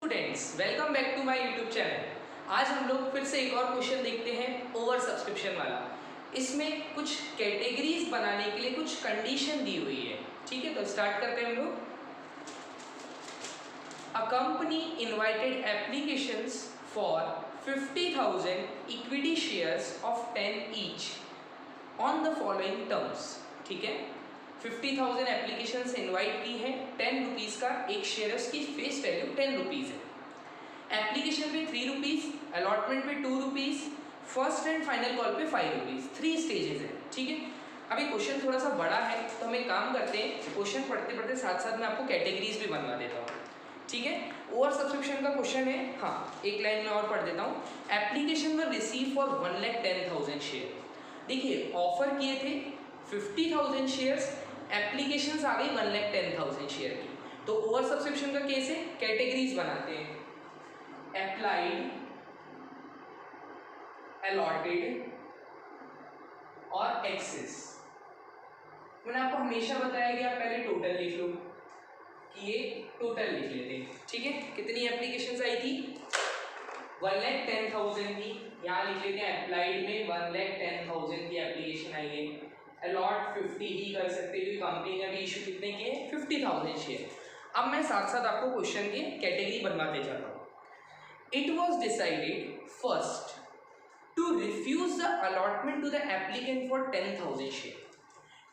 Students, welcome back to my YouTube channel. आज हम लोग फिर से एक और क्वेश्चन देखते हैं ओवर सब्सक्रिप्शन वाला। इसमें कुछ कैटेगरीज बनाने के लिए कुछ कंडीशन दी हुई है। ठीक है, तो स्टार्ट करते हैं हम लोग। A company invited applications for 50,000 equity shares of 10 each on the following terms. ठीक है, 50,000 एप्लीकेशंस इनवाइट की है, 10 रुपीज़ का एक शेयर है, उसकी फेस वैल्यू 10 रुपीज़ है। एप्लीकेशन पे 3 रुपीज़, अलॉटमेंट पे 2 rupees, first and final call पे 5 रुपीज़। 3 स्टेजेस है। ठीक है, अभी क्वेश्चन थोड़ा सा बड़ा है तो हम एक काम करते हैं, क्वेश्चन पढ़ते पढ़ते साथ साथ मैं आपको कैटेगरीज भी बनवा देता हूँ। ठीक है, ओवर सब्सक्रिप्शन का क्वेश्चन है। हाँ, एक लाइन में और पढ़ देता हूँ। Application were receive for 1,10,000 share. देखिए, ऑफर किए थे 50,000 शेयर्स, एप्लीकेशंस आ गई 1,10,000 शेयर की। तो ओवर सब्सक्रिप्शन का केस है, कैटेगरीज बनाते हैं। अप्लाइड, अलॉटेड और एक्सेस। मैंने आपको हमेशा बताया कि आप पहले टोटल लिख लो, कि ये टोटल लिख लेते हैं। ठीक है, कितनी एप्लीकेशंस आई थी? 1,10,000 की। यहाँ लिख लेते हैं अप्लाइड में 1,10,000 की एप्लीकेशन आई है। अलॉट 50 ही कर सकते हैं, कंपनी ने भी इशू कितने किए? 50,000 शेयर। अब मैं साथ साथ आपको क्वेश्चन की कैटेगरी बनवाते जाता हूँ। It was decided first to refuse the allotment to the applicant for 10,000 share.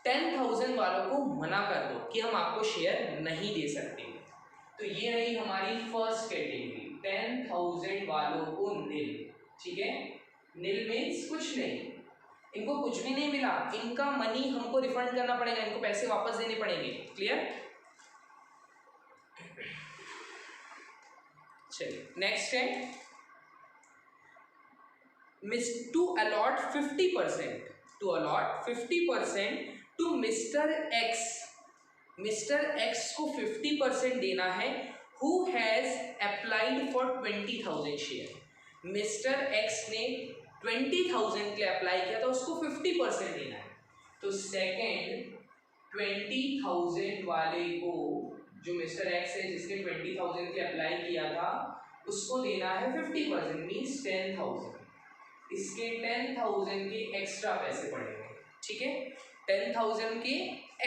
10,000 वालों को मना कर दो कि हम आपको शेयर नहीं दे सकते। तो ये रही हमारी फर्स्ट कैटेगरी, 10,000 वालों को नील। ठीक है, नील मीन्स कुछ नहीं, इनको कुछ भी नहीं मिला, इनका मनी हमको रिफंड करना पड़ेगा, इनको पैसे वापस देने पड़ेंगे। क्लियर? चलिए नेक्स्ट है to allot 50%, to allot 50% to mister X. Mister X को 50% देना है, who has applied for 20,000 share. Mister X ने 20,000 के लिए अप्लाई किया था, उसको 50% देना है। तो सेकेंड 20,000 वाले को, जो मिस्टर एक्स है जिसने 20,000 के अप्लाई किया था, उसको देना है 50%, मीन्स 10,000। इसके 10,000 के एक्स्ट्रा पैसे पड़ेंगे। ठीक है, 10,000 के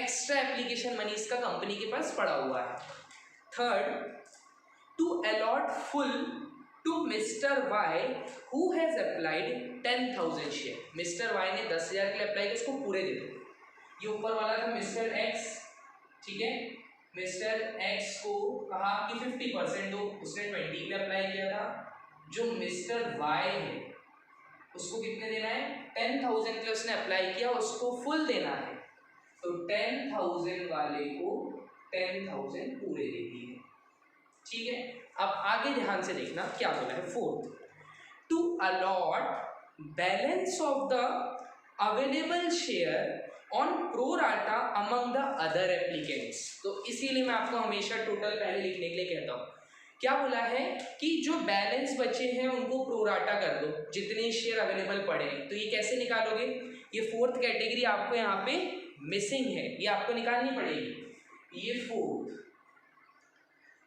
एक्स्ट्रा एप्लीकेशन मनी इसका कंपनी के पास पड़ा हुआ है। Third, to allot full to mister Y who has applied 10,000 share. Mister Y ने 10,000 के लिए अप्लाई किया, उसको पूरे दे दो। ये ऊपर वाला था मिस्टर एक्स। ठीक है, मिस्टर एक्स को कहा कि 50% दो, उसने 20 के लिए अप्लाई किया था। जो मिस्टर वाई है उसको कितने देना है? 10,000 के लिए उसने अप्लाई किया, उसको फुल देना है। तो 10,000 वाले को 10,000 पूरे दे दिए। ठीक है, अब आगे ध्यान से देखना क्या बोला है। Fourth, to allot balance of the available share on pro rata among the other applicants. तो इसीलिए मैं आपको हमेशा टोटल पहले लिखने के लिए कहता हूँ। क्या बोला है कि जो बैलेंस बचे हैं उनको प्रोराटा कर दो, जितने शेयर अवेलेबल पड़े हैं। तो ये कैसे निकालोगे? ये फोर्थ कैटेगरी आपको यहाँ पे मिसिंग है, ये आपको निकालनी पड़ेगी। ये फोर्थ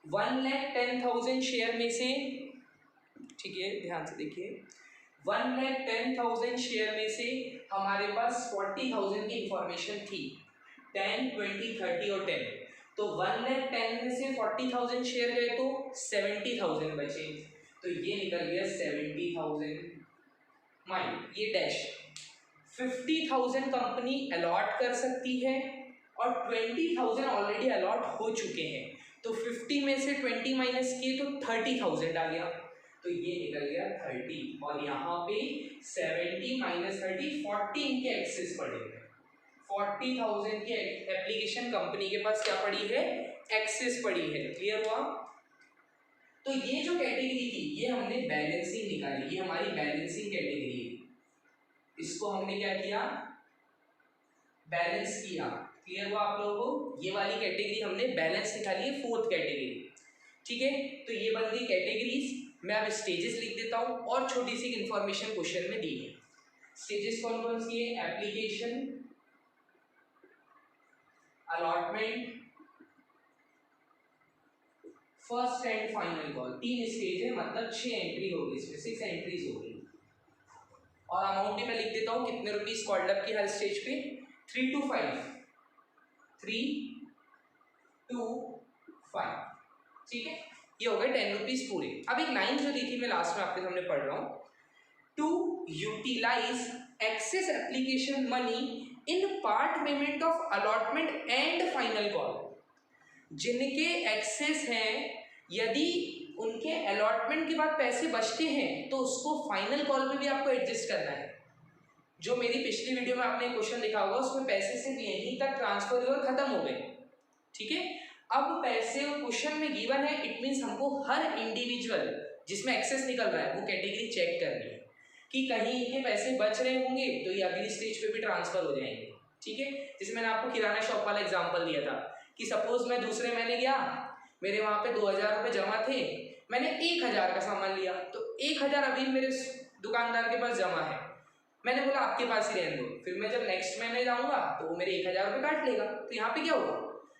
1,10,000 शेयर में से, ठीक है ध्यान से देखिए, 1,10,000 शेयर में से हमारे पास 40,000 की इंफॉर्मेशन थी, 10, 20, 30 और 10। तो 1,10,000 में से 40,000 शेयर गए तो 70,000 बचे। तो ये निकल गया 70,000 माइनस ये डैश। 50,000 कंपनी अलॉट कर सकती है और 20,000 ऑलरेडी अलॉट हो चुके हैं। तो 50 में से 20 माइनस किए तो 30,000 आ गया। तो ये निकल गया 30, और यहाँ पे 70 माइनस 30, 40 इनके एक्सेस पड़ेंगे। 40,000 की एप्लीकेशन कंपनी के पास क्या पड़ी है? एक्सेस पड़ी है। क्लियर हुआ? तो ये जो कैटेगरी थी ये हमने बैलेंसिंग निकाली, ये हमारी बैलेंसिंग कैटेगरी है। इसको हमने क्या किया? बैलेंस किया। क्लियर हुआ आप लोगों को? ये वाली कैटेगरी हमने बैलेंस निकाली है, फोर्थ कैटेगरी। ठीक है, तो ये बन गई कैटेगरीज। मैं अब स्टेजेस लिख देता हूँ और छोटी सी इंफॉर्मेशन क्वेश्चन में दी है। स्टेजेस कौन कौन सी है? Application, allotment, first and final call, 3 stage है, मतलब 6 एंट्री होगी, इसमें 6 एंट्रीज होगी। और अमाउंट भी मैं लिख देता हूँ कितने रुपीज कॉल्ड अप की हर स्टेज पे, 3 to 5, 3 to 5, ठीक है। ये हो गए 10 रुपीज पूरे। अब एक लाइन जो दी थी मैं लास्ट में आपके सामने पढ़ रहा हूँ, to utilise excess application money in part payment of allotment and final call. जिनके एक्सेस हैं, यदि उनके अलॉटमेंट के बाद पैसे बचते हैं तो उसको फाइनल कॉल पे भी आपको एडजस्ट करना है। जो मेरी पिछली वीडियो में आपने क्वेश्चन देखा होगा उसमें पैसे सिर्फ यहीं तक ट्रांसफर हुए और खत्म हो गए, ठीक है। अब पैसे क्वेश्चन में गिवन है, इट मीन्स हमको हर इंडिविजुअल जिसमें एक्सेस निकल रहा है वो कैटेगरी चेक करनी है कि कहीं इनके पैसे बच रहे होंगे तो ये अगली स्टेज पे भी ट्रांसफर हो जाएंगे, ठीक है। जैसे मैंने आपको किराना शॉप वाला एग्जांपल दिया था कि सपोज मैं दूसरे महीने गया, मेरे वहाँ पे 2000 रुपये जमा थे, मैंने 1000 का सामान लिया, तो 1000 अभी मेरे दुकानदार के पास जमा है, मैंने बोला आपके पास ही रहने दो, फिर मैं जब नेक्स्ट महीने जाऊँगा तो वो मेरे 1000 रुपये काट लेगा। तो यहाँ पे क्या होगा,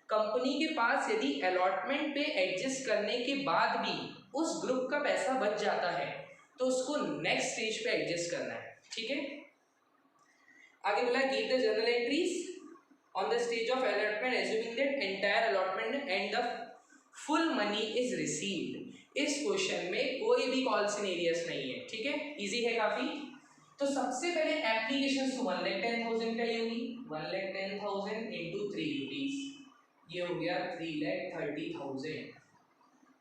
कंपनी के पास यदि अलॉटमेंट पे एडजस्ट करने के बाद भी उस ग्रुप का पैसा बच जाता है तो उसको नेक्स्ट स्टेज पे एडजस्ट करना है, ठीक है। आगे बोला give the journal entries on the stage of allotment assuming that entire allotment and the full money is received. इस क्वेश्चन में कोई भी कॉल सिनेरियस नहीं है, ठीक है, इजी है काफी। तो सबसे पहले एप्लीकेशन तो 1,10,000 का ही होगी, 1,10,000 इंटू 3 रुपीज, ये हो गया 3,30,000।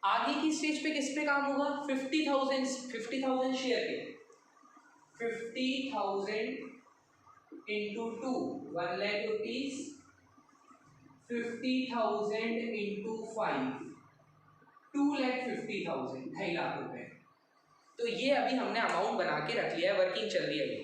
आगे की स्टेज पे किस पे काम होगा, 50,000 शेयर पे, 50,000 into 2, 1 lakh rupees, 50,000 into 5, 2,50,000, 2.5 lakh रुपए। तो ये अभी हमने अमाउंट बना के रख लिया है, वर्किंग चल रही है अभी।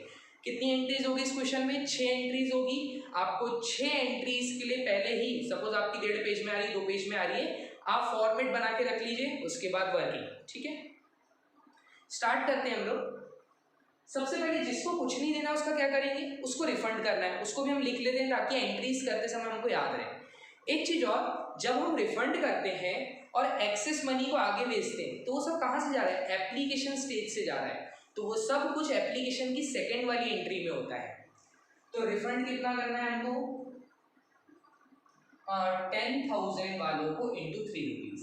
कितनी एंट्रीज होगी इस क्वेश्चन में, 6 एंट्रीज होगी। आपको 6 एंट्रीज के लिए पहले ही, सपोज आपकी 1.5 पेज में आ रही है, 2 पेज में आ रही है, आप फॉर्मेट बना के रख लीजिए, उसके बाद वर्किंग, ठीक है। स्टार्ट करते हैं हम लोग। सबसे पहले जिसको कुछ नहीं देना उसका क्या करेंगे, उसको रिफंड करना है, उसको भी हम लिख लेते हैं ताकि एंट्रीज करते समय हमको याद रहे। एक चीज और, जब हम रिफंड करते हैं और एक्सेस मनी को आगे भेजते हैं तो वो सब कहाँ से जा रहा है, एप्लीकेशन स्टेज से जा रहा है, तो वो सब कुछ एप्लीकेशन की सेकेंड वाली एंट्री में होता है। तो रिफंड कितना करना है हमको, 10,000 वालों को इंटू 3 रुपीज,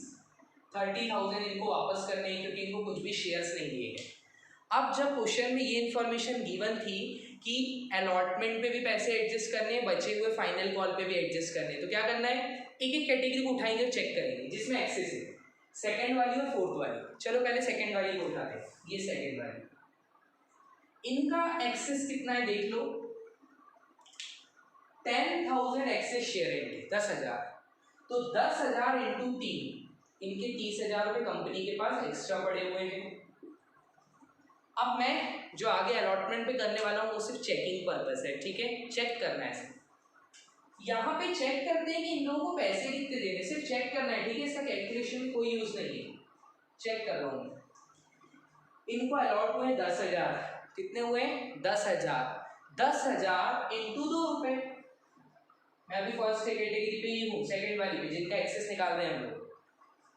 30,000 इनको वापस करने हैं क्योंकि इनको कुछ भी शेयर्स नहीं दिए गए। अब जब क्वेश्चन में ये इन्फॉर्मेशन गिवन थी कि अलॉटमेंट पे भी पैसे एडजस्ट करने हैं, बचे हुए फाइनल कॉल पे भी एडजस्ट करने हैं, तो क्या करना है, एक एक कैटेगरी को उठाएंगे और चेक करेंगे जिसमें एक्सेस है, सेकंड वाली और फोर्थ वाली। चलो पहले सेकंड वाली को उठाते हैं, ये सेकंड वाली, इनका एक्सेस कितना है देख लो, 10,000 एक्सेस शेयर है, 10,000, तो 10,000 इंटू 3, इनके 30,000 रुपये कंपनी के पास एक्स्ट्रा पड़े हुए हैं। अब मैं जो आगे अलॉटमेंट पे करने वाला हूँ वो सिर्फ चेकिंग पर्पस है, ठीक है, चेक करना है। यहाँ पे चेक करते हैं कि इन लोगों को पैसे कितने देने, सिर्फ चेक करना है, ठीक है, इसका कैलकुलेशन में कोई यूज नहीं है, चेक कर रहा हूँ। इनको अलॉट हुए 10,000, कितने हुए, 10,000, 10,000 इंटू 2 रुपए, मैं अभी फर्स्ट कैटेगरी पे ही हूँ, सेकंड वाली पे जिनका एक्सेस निकाल रहे हैं हम लोग,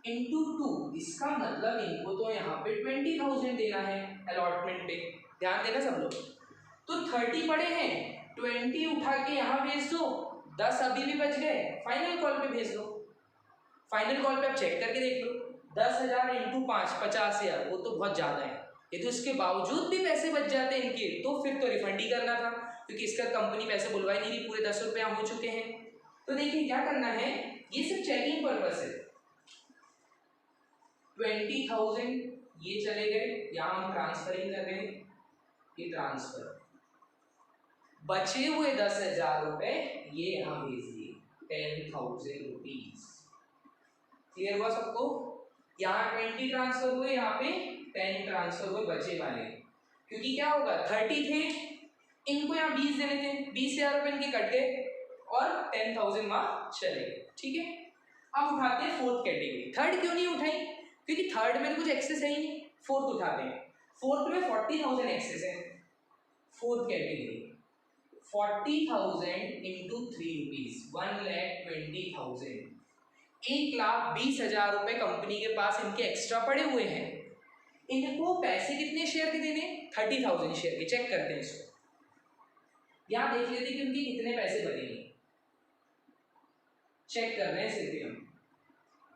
इंटू 2, इसका मतलब इनको तो यहाँ पे 20,000 देना है अलॉटमेंट पे, ध्यान देना सब लोग। तो 30 पड़े हैं, 20 उठा के यहाँ भेज दो, 10 अभी भी बच गए, फाइनल कॉल पे भेज दो। फाइनल कॉल पे आप चेक करके देख लो, 10,000 इंटू 5, 50,000, वो तो बहुत ज़्यादा है। यदि उसके बावजूद भी पैसे बच जाते इनके तो फिर तो रिफंड ही करना था, क्योंकि इसका कंपनी पैसे बुलवा ही नहीं रही, पूरे 10 रुपये हो चुके हैं। तो देखिए क्या करना है, ये सिर्फ चेकिंग पर्पस है। 20,000 ये चले गए, यहाँ हम ट्रांसफरिंग कर रहे हैं, ये ट्रांसफर, बचे हुए 10,000 रुपए ये यहाँ भेज दिए, 10,000 रुपीज। क्लियर हुआ सबको, यहाँ 20 ट्रांसफर हुए, यहाँ पे 10 ट्रांसफर हुए बचे वाले, क्योंकि क्या होगा 30 थे, इनको यहाँ 20 देने थे, 20,000 रुपए इनके कट गए और 10,000 वहाँ चले गए, ठीक है। अब उठाते हैं फोर्थ कैटेगरी। थर्ड क्यों नहीं उठाई, क्योंकि थर्ड में तो कुछ एक्सेस है ही नहीं, फोर्थ उठाते हैं। फोर्थ में 40,000 एक्सेस है, फोर्थ कैटेगरी 40,000 इंटू 3 रुपीज, 1,20,000। 1,20,000 रुपए कंपनी के पास इनके एक्स्ट्रा पड़े हुए हैं। इनको पैसे कितने शेयर के देने? 30,000 शेयर के। चेक करते हैं इसको, यहां देख लेते हैं कि उनके कितने पैसे बनेंगे। चेक कर रहे हैं सिर्फ हम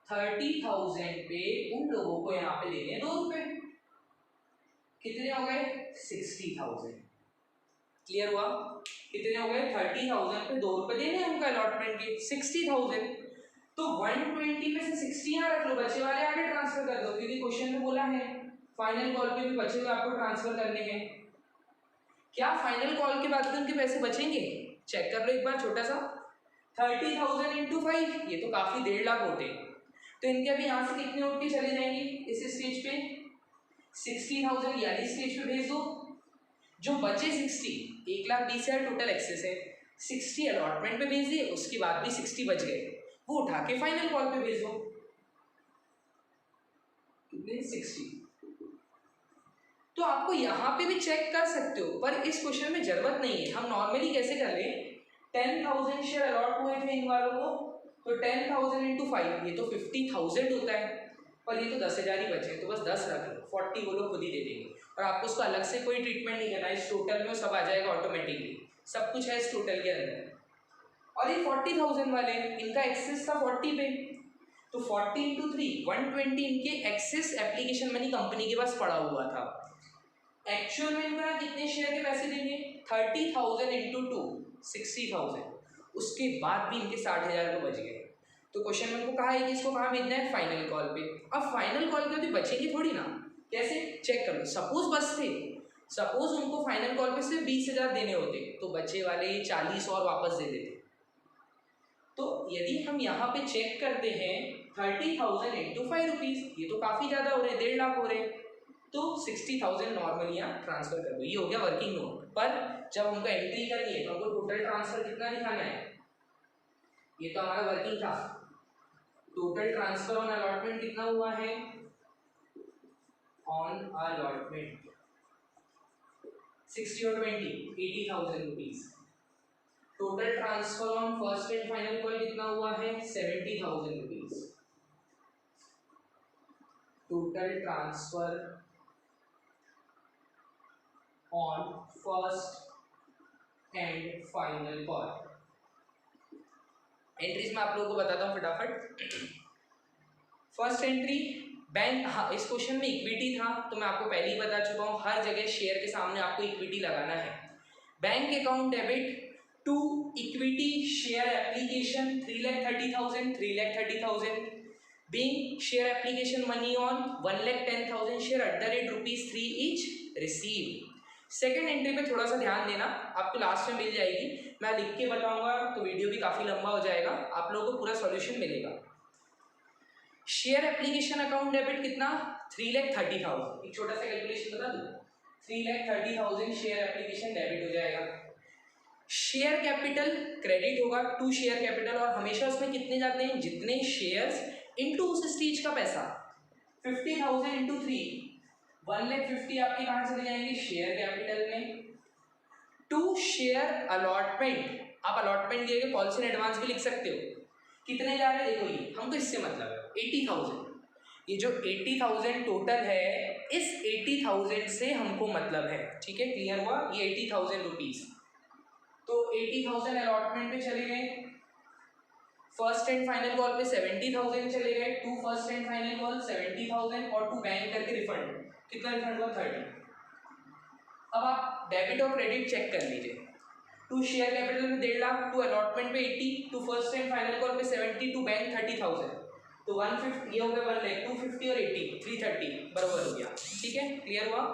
30,000 पे उन लोगों को यहाँ पे देने 2 रुपए, कितने हो गए? 60,000। क्लियर हुआ? कितने हो गए? 30,000 पे 2 रुपए देने उनका अलॉटमेंट के 60,000। तो 120 में से 60 यहाँ रख लो, बचे वाले आगे ट्रांसफर कर दो, क्योंकि क्वेश्चन में बोला है फाइनल कॉल पे भी बचे हुए आपको ट्रांसफर करने हैं। क्या फाइनल कॉल के बाद भी उनके पैसे बचेंगे? चेक कर लो एक बार छोटा सा। 30,000 इंटू 5, ये तो काफी 1.5 लाख होते हैं। तो इनके अभी यहाँ से कितने उठ के चले जाएंगे इस स्टेज पे? 60,000 यानी स्टेज पे भेज दो। जो बचे 60, 1,20,000 टोटल एक्सेस है, 60 अलॉटमेंट पे भेज दिए, उसके बाद भी 60 बच गए, वो उठा के फाइनल कॉल पे भेज दो। कितने? 60। तो आपको यहाँ पे भी चेक कर सकते हो, पर इस क्वेश्चन में जरूरत नहीं है। हम नॉर्मली कैसे कर ले, 10,000 शेयर अलॉट हुए थे इन वालों को, तो 10,000 इंटू 5, ये तो 50,000 होता है, पर ये तो 10,000 ही बचे, तो बस 10 रख लो, 40 वो लोग खुद ही दे देंगे। और आपको उसको अलग से कोई ट्रीटमेंट नहीं करना, इस टोटल में सब आ जाएगा ऑटोमेटिकली, सब कुछ है इस टोटल के अंदर। और ये 40,000 वाले इनका एक्सेस था 40 पे, तो 40 इंटू 3, 120 इनके एक्सेस एप्लीकेशन मनी कंपनी के पास पड़ा हुआ था। एक्चुअल में इनका कितने शेयर के पैसे देंगे? 30,000 इंटू 2, 60,000। उसके बाद भी इनके 60,000 को बच गए। तो क्वेश्चन में कहा है कि इसको कहाँ भेजना है? फाइनल कॉल पे। अब फाइनल कॉल पे तो बचेंगे थोड़ी ना, कैसे? चेक कर लो। सपोज बचते, सपोज उनको फाइनल कॉल पे सिर्फ 20,000 देने होते, तो बचे वाले 40 और वापस दे देते। तो यदि हम यहाँ पे चेक करते हैं 30,000 इंटू 5 रुपीज, ये तो काफी ज्यादा हो रहे हैं, 1.5 लाख हो रहे हैं, तो 60,000 नॉर्मली यहाँ ट्रांसफर कर दो। ये हो गया वर्किंग नोट। पर जब हमको एंट्री करनी है तो हमको टोटल ट्रांसफर कितना दिखाना है? ये तो हमारा वर्किंग था। टोटल ट्रांसफर ऑन अलॉटमेंट कितना हुआ है? ऑन अलॉटमेंट 60 और 20, 80,000 rupees. Total transfer on first and final call कितना हुआ है? 70,000 rupees. Total transfer on first and final call. Entries में आप लोगों को बताता हूँ फटाफट। फर्स्ट एंट्री बैंक, हाँ इस क्वेश्चन में इक्विटी था, तो मैं आपको पहले ही बता चुका हूँ, हर जगह शेयर के सामने आपको इक्विटी लगाना है। Bank account debit to equity share application 3,30,000, 3,30,000 being share application money on 1,10,000 share at the rate ₹3 each received। Second entry पे थोड़ा सा ध्यान देना, आपको लास्ट में मिल जाएगी, मैं लिख के बताऊंगा तो वीडियो भी काफी लंबा हो जाएगा, आप लोगों को पूरा सॉल्यूशन मिलेगा। शेयर एप्लीकेशन अकाउंट डेबिट कितना? 3,30,000। एक छोटा सा कैलकुलेशन बता दूं, 3,30,000 शेयर एप्लीकेशन डेबिट हो जाएगा। शेयर कैपिटल क्रेडिट होगा टू शेयर कैपिटल, और हमेशा उसमें कितने जाते हैं? जितने शेयर्स इनटू उस स्टेज का पैसा। 50,000 इंटू 3, 1,50,000 आपके कहाँ चले जाएंगे? शेयर कैपिटल में। टू शेयर अलॉटमेंट, आप अलॉटमेंट दिए कॉल्स इन एडवांस भी लिख सकते हो, कितने जा रहे हैं देखो, ये हमको इससे मतलब है 80,000। ये जो 80,000 टोटल है, इस 80,000 से हमको मतलब है, ठीक है? क्लियर हुआ? ये 80,000 रुपीज, तो 80,000 अलॉटमेंट पे चले गए, फर्स्ट एंड फाइनल कॉल पे 70,000 चले गए, to first and final call 70,000 और टू बैंक करके रिफंड, कितना रिफंड हुआ? 30। अब आप डेबिट और क्रेडिट चेक कर लीजिए। टू शेयर कैपिटल में 1.5 लाख, टू अलॉटमेंट पे 80, to first and final call पे 70, टू बैंक 30,000, तो 150, ये हो गया 1 लाख, 250 और 80, 330 बराबर हो गया, ठीक है? क्लियर हुआ?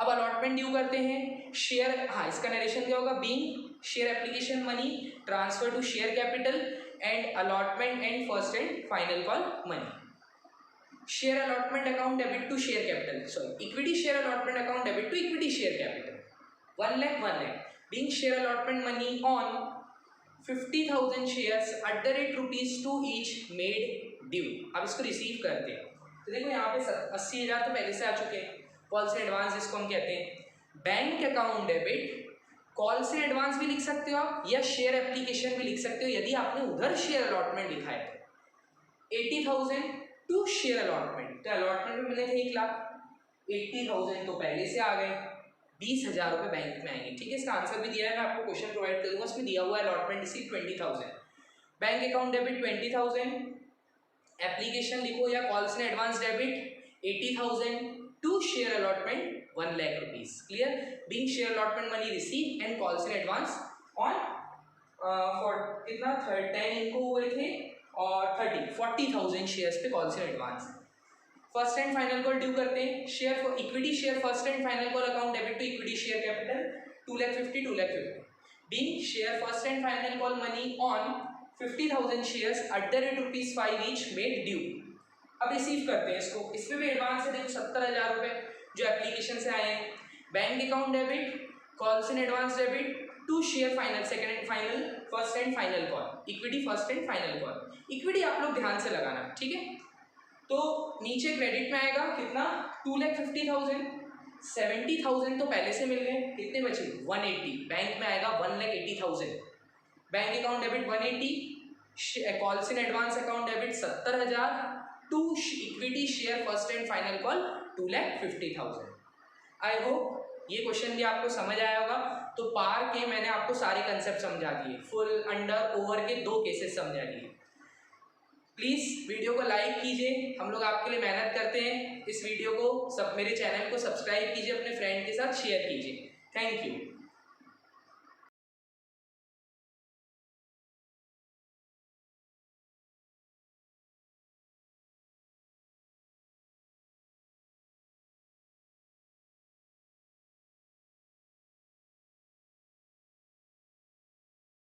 अब अलॉटमेंट ड्यू करते हैं, शेयर, हाँ इसका नरेशन क्या होगा? Being share application money transfer to share capital and allotment and first and final call money. Share allotment account debit to share capital, sorry equity share allotment account debit to equity share capital 1 lakh being share allotment money on 50,000 shares at the rate ₹2 each made due. अब इसको receive करते हैं, तो देखो यहाँ पे 80,000 तो पहले से आ चुके हैं, कॉल से एडवांस जिसको हम कहते हैं। बैंक अकाउंट डेबिट, कॉल से एडवांस भी लिख सकते हो आप, या शेयर एप्लीकेशन भी लिख सकते हो, यदि आपने उधर शेयर अलॉटमेंट लिखा है। 80,000 टू शेयर अलॉटमेंट, तो अलॉटमेंट में मिले थे 1 लाख, 80,000 तो पहले से आ गए, 20,000 रुपये बैंक में आएंगे। ठीक है, इसका आंसर भी दिया है, मैं आपको क्वेश्चन प्रोवाइड करूंगा, उसमें दिया हुआ है allotment receive 20,000, bank account debit 20,000, application लिखो या कॉल्स ने advance debit 80,000 to share allotment 1 lakh rupees. Clear, being share allotment money receive and calls in advance on for कितना 10 इनको हुए थे और 40,000 शेयर्स पे calls in advance. First and final call due करते हैं, share for equity share first and final call account debit to equity share capital 2,50,000 being share first and final call money on 50,000 shares at the rate ₹5 each made due. अब receive करते हैं इसको, इसमें भी advance है, देखो 70,000 रुपये जो एप्लीकेशन से आए हैं। Bank account debit, calls in advance debit to share final second and final first and final call equity first and final call. Equity आप लोग ध्यान से लगाना, ठीक है। तो नीचे क्रेडिट में आएगा कितना 2,50,000, 70,000 तो पहले से मिल गए, कितने बचे 180, बैंक में आएगा 1,80,000, bank account debit 180, calls in advance account debit 70,000 to equity share first and final call 2,50,000। I hope ये क्वेश्चन भी आपको समझ आया होगा। तो पार के मैंने आपको सारे कंसेप्ट समझा दिए, फुल अंडर ओवर के 2 केसेस समझा दिए। प्लीज़ वीडियो को लाइक कीजिए, हम लोग आपके लिए मेहनत करते हैं। इस वीडियो को मेरे चैनल को सब्सक्राइब कीजिए, अपने फ्रेंड के साथ शेयर कीजिए। Thank you.